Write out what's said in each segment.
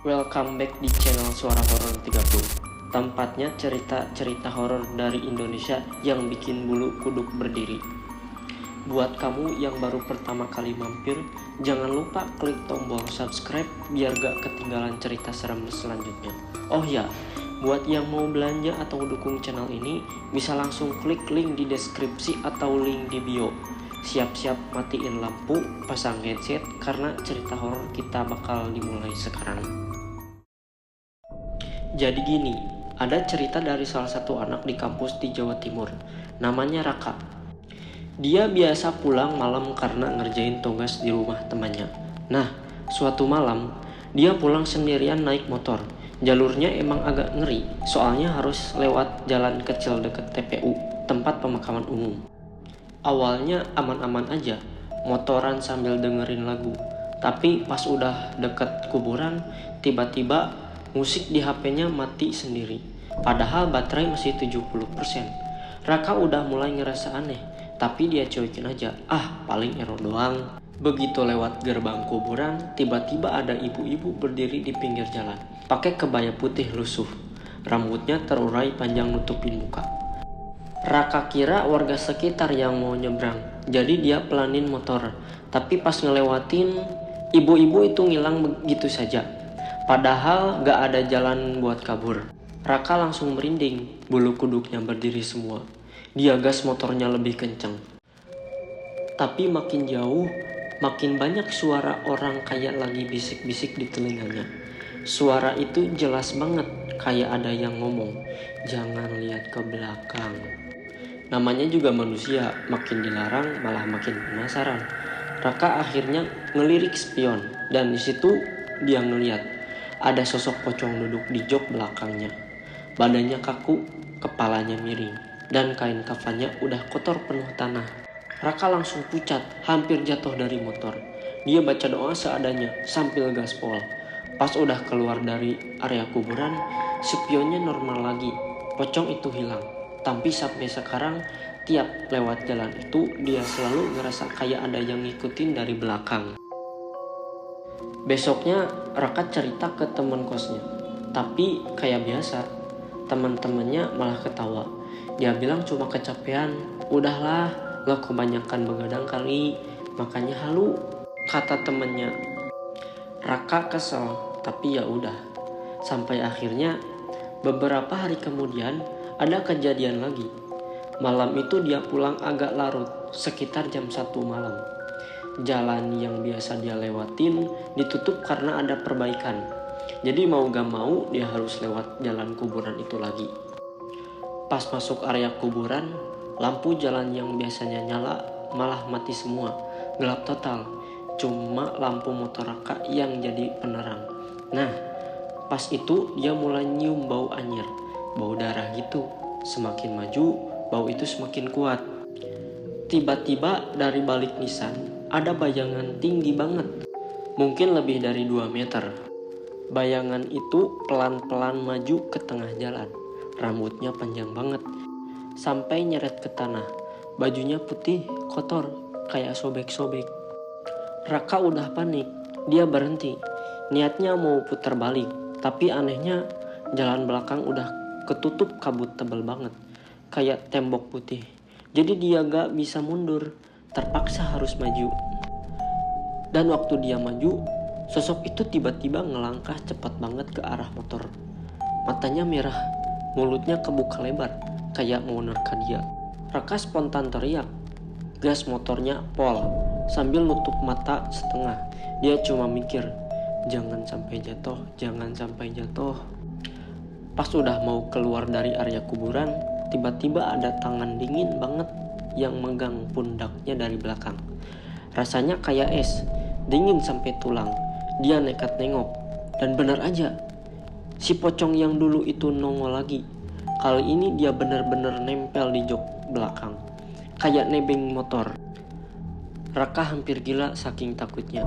Welcome back di channel Suara Horor 30. Tempatnya cerita-cerita horor dari Indonesia yang bikin bulu kuduk berdiri. Buat kamu yang baru pertama kali mampir, jangan lupa klik tombol subscribe biar gak ketinggalan cerita serem selanjutnya. Oh ya, buat yang mau belanja atau dukung channel ini, bisa langsung klik link di deskripsi atau link di bio. Siap-siap matiin lampu, pasang headset, karena cerita horor kita bakal dimulai sekarang. Jadi gini, ada cerita dari salah satu anak di kampus di Jawa Timur, namanya Raka. Dia biasa pulang malam karena ngerjain tugas di rumah temannya. Nah, suatu malam, dia pulang sendirian naik motor. Jalurnya emang agak ngeri, soalnya harus lewat jalan kecil deket TPU, tempat pemakaman umum. Awalnya aman-aman aja, motoran sambil dengerin lagu. Tapi pas udah deket kuburan, tiba-tiba musik di HP-nya mati sendiri. Padahal baterai masih 70%. Raka udah mulai ngerasa aneh, tapi dia cuekin aja. Paling error doang. Begitu lewat gerbang kuburan, tiba-tiba ada ibu-ibu berdiri di pinggir jalan, pakai kebaya putih lusuh. Rambutnya terurai panjang nutupin muka. Raka kira warga sekitar yang mau nyebrang, jadi dia pelanin motor. Tapi pas ngelewatin, ibu-ibu itu ngilang begitu saja. Padahal gak ada jalan buat kabur. Raka langsung merinding, bulu kuduknya berdiri semua. Dia gas motornya lebih kencang. Tapi makin jauh, makin banyak suara orang kayak lagi bisik-bisik di telinganya. Suara itu jelas banget, kayak ada yang ngomong, "Jangan lihat ke belakang." Namanya juga manusia, makin dilarang malah makin penasaran. Raka akhirnya ngelirik spion, dan di situ dia ngeliat ada sosok pocong duduk di jok belakangnya. Badannya kaku, kepalanya miring, dan kain kafannya udah kotor penuh tanah. Raka langsung pucat, hampir jatuh dari motor. Dia baca doa seadanya sambil gaspol. Pas udah keluar dari area kuburan, spionnya normal lagi. Pocong itu hilang. Tapi sampai sekarang, tiap lewat jalan itu, dia selalu ngerasa kayak ada yang ngikutin dari belakang. Besoknya, Raka cerita ke teman kosnya. Tapi kayak biasa, teman-temannya malah ketawa. Dia bilang cuma kecapean. "Udahlah, lo kebanyakan begadang kali, makanya halu," kata temannya. Raka kesel, tapi ya udah. Sampai akhirnya, beberapa hari kemudian, ada kejadian lagi. Malam itu dia pulang agak larut, sekitar jam 1 malam. Jalan yang biasa dia lewatin ditutup karena ada perbaikan. Jadi mau gak mau dia harus lewat jalan kuburan itu lagi. Pas masuk area kuburan, lampu jalan yang biasanya nyala malah mati semua. Gelap total. Cuma lampu motor Raka yang jadi penerang. Nah, pas itu dia mulai nyium bau anyir, bau darah gitu. Semakin maju, bau itu semakin kuat. Tiba-tiba dari balik nisan ada bayangan tinggi banget, mungkin lebih dari 2 meter. Bayangan itu pelan-pelan maju ke tengah jalan. Rambutnya panjang banget, sampai nyeret ke tanah. Bajunya putih, kotor, kayak sobek-sobek. Raka udah panik, dia berhenti. Niatnya mau putar balik, tapi anehnya jalan belakang udah ketutup kabut tebal banget, kayak tembok putih. Jadi dia gak bisa mundur, terpaksa harus maju. Dan waktu dia maju, sosok itu tiba-tiba ngelangkah cepat banget ke arah motor. Matanya merah, mulutnya kebuka lebar, kayak mau nerka dia. Raka spontan teriak, gas motornya pol, sambil nutup mata setengah. Dia cuma mikir, jangan sampai jatuh, jangan sampai jatuh. Pas udah mau keluar dari area kuburan, tiba-tiba ada tangan dingin banget yang megang pundaknya dari belakang. Rasanya kayak es, dingin sampai tulang. Dia nekat nengok, dan benar aja, si pocong yang dulu itu nongol lagi. Kali ini dia benar-benar nempel di jok belakang, kayak nebeng motor. Raka hampir gila saking takutnya.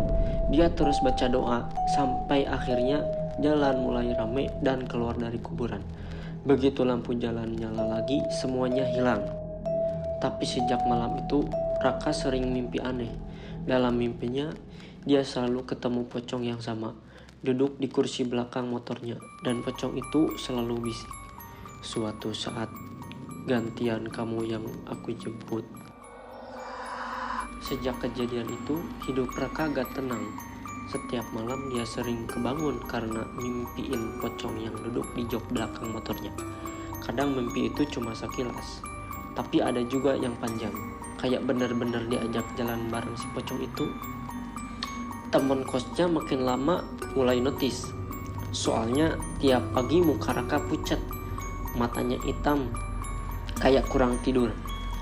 Dia terus baca doa, sampai akhirnya jalan mulai rame dan keluar dari kuburan. Begitu lampu jalan nyala lagi, semuanya hilang. Tapi sejak malam itu, Raka sering mimpi aneh. Dalam mimpinya, dia selalu ketemu pocong yang sama. duduk di kursi belakang motornya, dan pocong itu selalu bisik, "Suatu saat gantian kamu yang aku jemput." Sejak kejadian itu, hidup Raka gak tenang. Setiap malam dia sering kebangun karena mimpiin pocong yang duduk di jok belakang motornya. Kadang mimpi itu cuma sekilas, tapi ada juga yang panjang, kayak bener-bener diajak jalan bareng si pocong itu. Temen kosnya makin lama mulai notice. Soalnya tiap pagi muka Raka pucat, matanya hitam, kayak kurang tidur.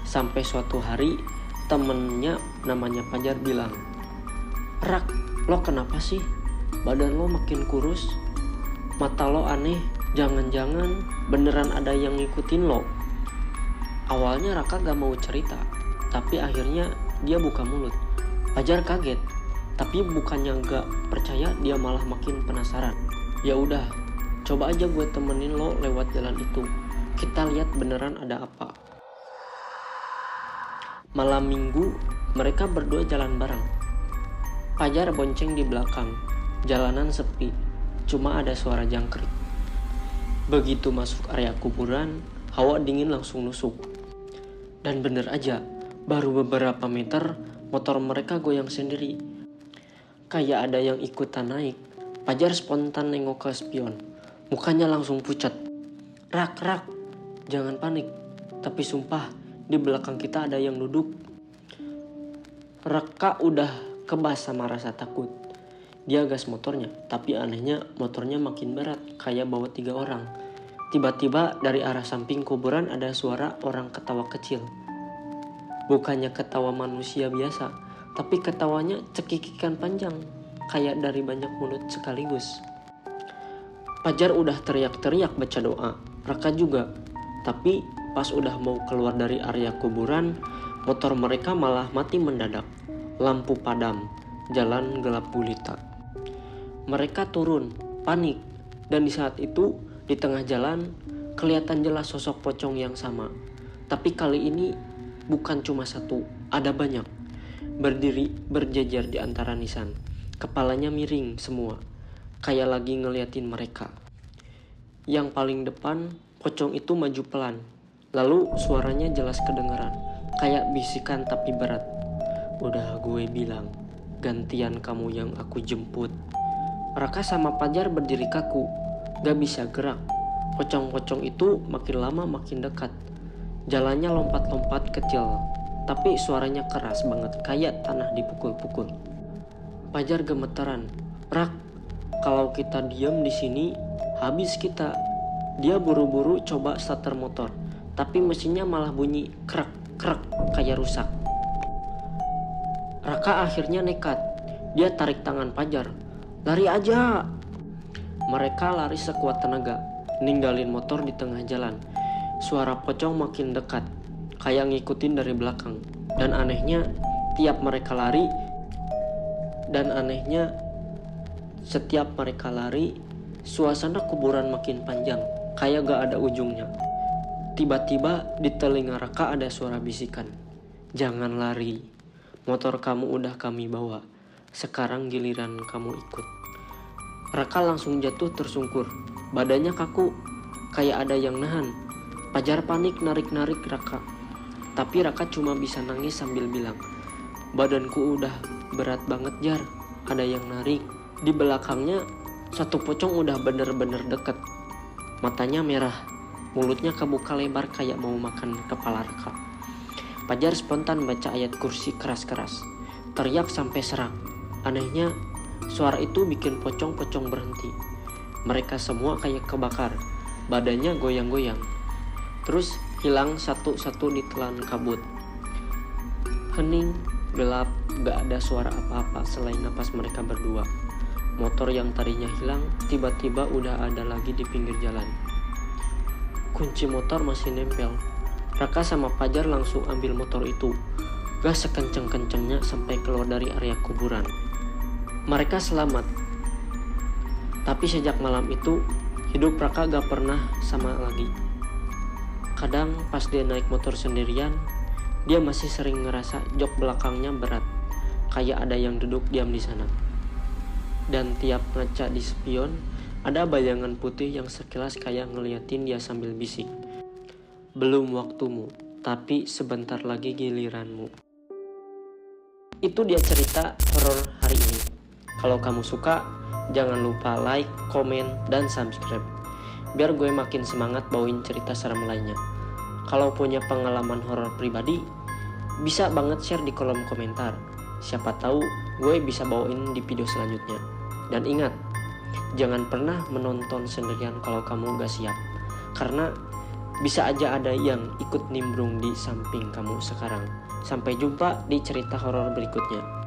Sampai suatu hari temennya namanya Fajar bilang, "Rak, lo kenapa sih? Badan lo makin kurus, mata lo aneh, jangan-jangan beneran ada yang ngikutin lo." Awalnya Raka gak mau cerita, tapi akhirnya dia buka mulut. Fajar kaget, tapi bukannya gak percaya, dia malah makin penasaran. "Ya udah, coba aja gue temenin lo lewat jalan itu. Kita lihat beneran ada apa." Malam minggu, mereka berdua jalan bareng. Fajar bonceng di belakang. Jalanan sepi, cuma ada suara jangkrik. Begitu masuk area kuburan, hawa dingin langsung nusuk. Dan bener aja, baru beberapa meter, motor mereka goyang sendiri. Kayak ada yang ikutan naik. Fajar spontan nengok ke spion. Mukanya langsung pucat. Rak, jangan panik. Tapi sumpah, di belakang kita ada yang duduk." Raka udah kebas sama rasa takut. Dia gas motornya, tapi anehnya motornya makin berat, kayak bawa 3 orang. Tiba-tiba dari arah samping kuburan ada suara orang ketawa kecil. Bukannya ketawa manusia biasa, tapi ketawanya cekikikan panjang, kayak dari banyak mulut sekaligus. Fajar udah teriak-teriak baca doa, Raka juga. Tapi pas udah mau keluar dari area kuburan, motor mereka malah mati mendadak. Lampu padam, jalan gelap gulita. Mereka turun, panik, dan di saat itu di tengah jalan kelihatan jelas sosok pocong yang sama. Tapi kali ini bukan cuma satu, ada banyak. Berdiri berjejer di antara nisan. Kepalanya miring semua, kayak lagi ngeliatin mereka. Yang paling depan, pocong itu maju pelan. Lalu suaranya jelas kedengaran, kayak bisikan tapi berat. "Udah gue bilang, gantian kamu yang aku jemput." Raka sama Fajar berdiri kaku, gak bisa gerak. Pocong-pocong itu makin lama makin dekat. Jalannya lompat-lompat kecil, tapi suaranya keras banget, kayak tanah dipukul-pukul. Fajar gemeteran. "Rak, kalau kita diam di sini, habis kita." Dia buru-buru coba starter motor, tapi mesinnya malah bunyi krek kayak rusak. Raka akhirnya nekat. Dia tarik tangan Fajar. "Lari aja." Mereka lari sekuat tenaga, ninggalin motor di tengah jalan. Suara pocong makin dekat, kayak ngikutin dari belakang. Dan anehnya, setiap mereka lari, suasana kuburan makin panjang, kayak gak ada ujungnya. Tiba-tiba di telinga Raka ada suara bisikan, "Jangan lari, motor kamu udah kami bawa, sekarang giliran kamu ikut." Raka langsung jatuh tersungkur, badannya kaku, kayak ada yang nahan. Fajar panik narik-narik Raka, tapi Raka cuma bisa nangis sambil bilang, "Badanku udah berat banget Jar, ada yang narik." Di belakangnya, satu pocong udah bener-bener deket. Matanya merah, mulutnya kebuka lebar kayak mau makan kepala Raka. Fajar spontan baca ayat kursi keras-keras, teriak sampai serak. Anehnya, suara itu bikin pocong-pocong berhenti. Mereka semua kayak kebakar, badannya goyang-goyang. Terus hilang satu-satu ditelan kabut. Hening, gelap, gak ada suara apa-apa selain napas mereka berdua. Motor yang tadinya hilang, tiba-tiba udah ada lagi di pinggir jalan. Kunci motor masih nempel. Raka sama Fajar langsung ambil motor itu. Gas sekenceng-kencengnya sampai keluar dari area kuburan. Mereka selamat. Tapi sejak malam itu, hidup Raka gak pernah sama lagi. Kadang pas dia naik motor sendirian, dia masih sering ngerasa jok belakangnya berat, kayak ada yang duduk diam di sana. Dan tiap ngaca di spion, ada bayangan putih yang sekilas kayak ngeliatin dia sambil bisik. Belum waktumu, tapi sebentar lagi giliranmu. Itu dia cerita horor hari ini. Kalau kamu suka, jangan lupa like, komen, dan subscribe. Biar gue makin semangat bawain cerita serem lainnya. Kalau punya pengalaman horor pribadi, bisa banget share di kolom komentar. Siapa tahu gue bisa bawain di video selanjutnya. Dan ingat, jangan pernah menonton sendirian kalau kamu gak siap. Karena bisa aja ada yang ikut nimbrung di samping kamu sekarang. Sampai jumpa di cerita horor berikutnya.